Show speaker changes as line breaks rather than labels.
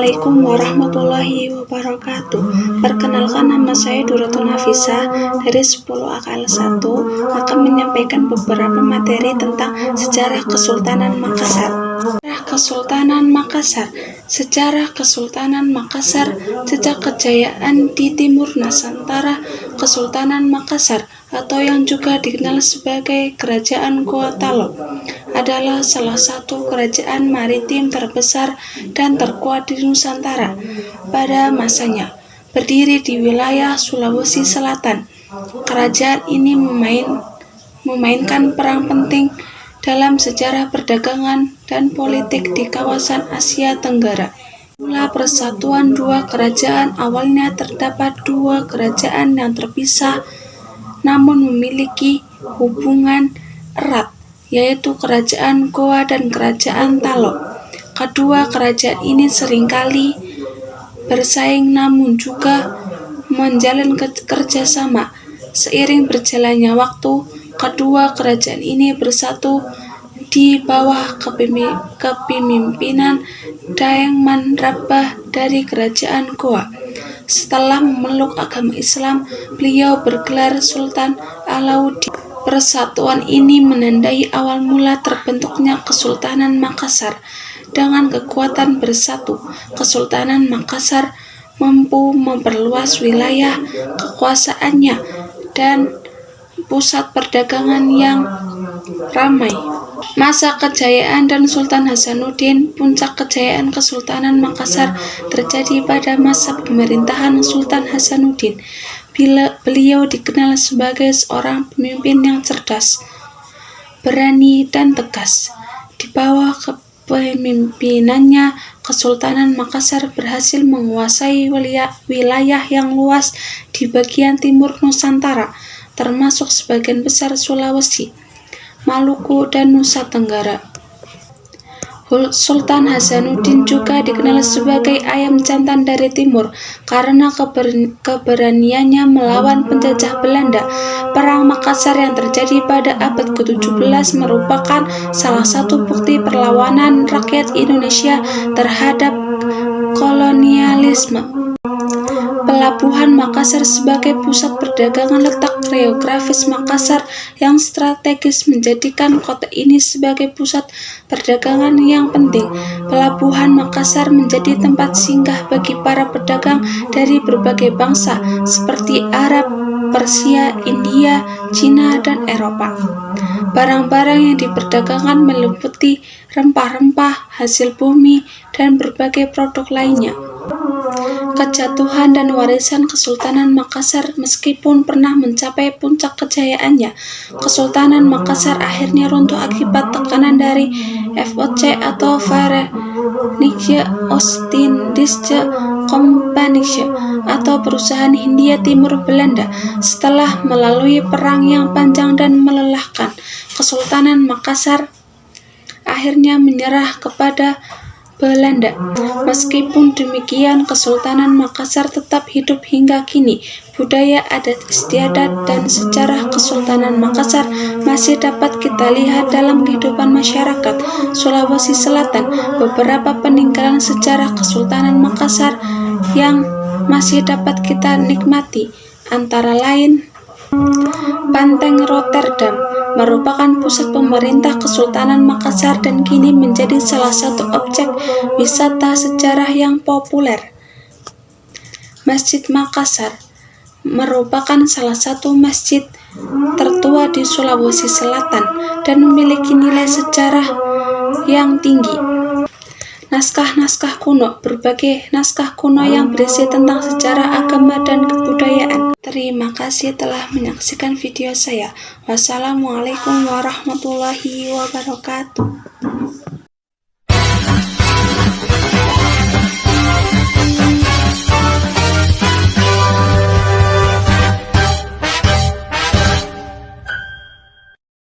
Assalamualaikum warahmatullahi wabarakatuh. Perkenalkan, nama saya Duratun Hafisa dari 10 AKL 1 akan menyampaikan beberapa materi tentang sejarah Kesultanan Makassar. Sejarah Kesultanan Makassar, jejak kejayaan di timur Nusantara. Kesultanan Makassar, atau yang juga dikenal sebagai Kerajaan Goa Talok, adalah salah satu kerajaan maritim terbesar dan terkuat di Nusantara pada masanya. Berdiri di wilayah Sulawesi Selatan, kerajaan ini memainkan peran penting dalam sejarah perdagangan dan politik di kawasan Asia Tenggara. Mula persatuan dua kerajaan, awalnya terdapat dua kerajaan yang terpisah namun memiliki hubungan erat, yaitu Kerajaan Goa dan Kerajaan Talok. Kedua kerajaan ini seringkali bersaing namun juga menjalin kerjasama. Seiring berjalannya waktu, kedua kerajaan ini bersatu di bawah kepemimpinan Daeng Rabah dari Kerajaan Goa. Setelah memeluk agama Islam, beliau bergelar Sultan Alauddin. Persatuan ini menandai awal mula terbentuknya Kesultanan Makassar. Dengan kekuatan bersatu, Kesultanan Makassar mampu memperluas wilayah kekuasaannya dan pusat perdagangan yang ramai. Masa kejayaan dan Sultan Hasanuddin. Puncak kejayaan Kesultanan Makassar terjadi pada masa pemerintahan Sultan Hasanuddin. Beliau dikenal sebagai seorang pemimpin yang cerdas, berani, dan tegas. Di bawah kepemimpinannya, Kesultanan Makassar berhasil menguasai wilayah yang luas di bagian timur Nusantara, termasuk sebagian besar Sulawesi, Maluku, dan Nusa Tenggara. Sultan Hasanuddin juga dikenal sebagai ayam jantan dari timur karena keberaniannya melawan penjajah Belanda. Perang Makassar yang terjadi pada abad ke-17 merupakan salah satu bukti perlawanan rakyat Indonesia terhadap kolonialisme. Pelabuhan Makassar sebagai pusat perdagangan. Letak geografis Makassar yang strategis menjadikan kota ini sebagai pusat perdagangan yang penting. Pelabuhan Makassar menjadi tempat singgah bagi para pedagang dari berbagai bangsa seperti Arab, Persia, India, Cina, dan Eropa. Barang-barang yang diperdagangkan meliputi rempah-rempah, hasil bumi, dan berbagai produk lainnya. Kejatuhan dan warisan Kesultanan Makassar. Meskipun pernah mencapai puncak kejayaannya, Kesultanan Makassar akhirnya runtuh akibat tekanan dari VOC atau Verenigde Oost-Indische Compagnie atau Perusahaan Hindia Timur Belanda. Setelah melalui perang yang panjang dan melelahkan, Kesultanan Makassar akhirnya menyerah kepada Belanda. Meskipun demikian, Kesultanan Makassar tetap hidup hingga kini. Budaya, adat istiadat, dan sejarah Kesultanan Makassar masih dapat kita lihat dalam kehidupan masyarakat Sulawesi Selatan. Beberapa peninggalan sejarah Kesultanan Makassar yang masih dapat kita nikmati antara lain Banteng Rotterdam merupakan pusat pemerintah Kesultanan Makassar dan kini menjadi salah satu objek wisata sejarah yang populer. Masjid Makassar merupakan salah satu masjid tertua di Sulawesi Selatan dan memiliki nilai sejarah yang tinggi. Naskah-naskah kuno. Berbagai naskah kuno yang berisi tentang sejarah, agama, dan kebudayaan. Terima kasih telah menyaksikan video saya. Wassalamualaikum warahmatullahi wabarakatuh.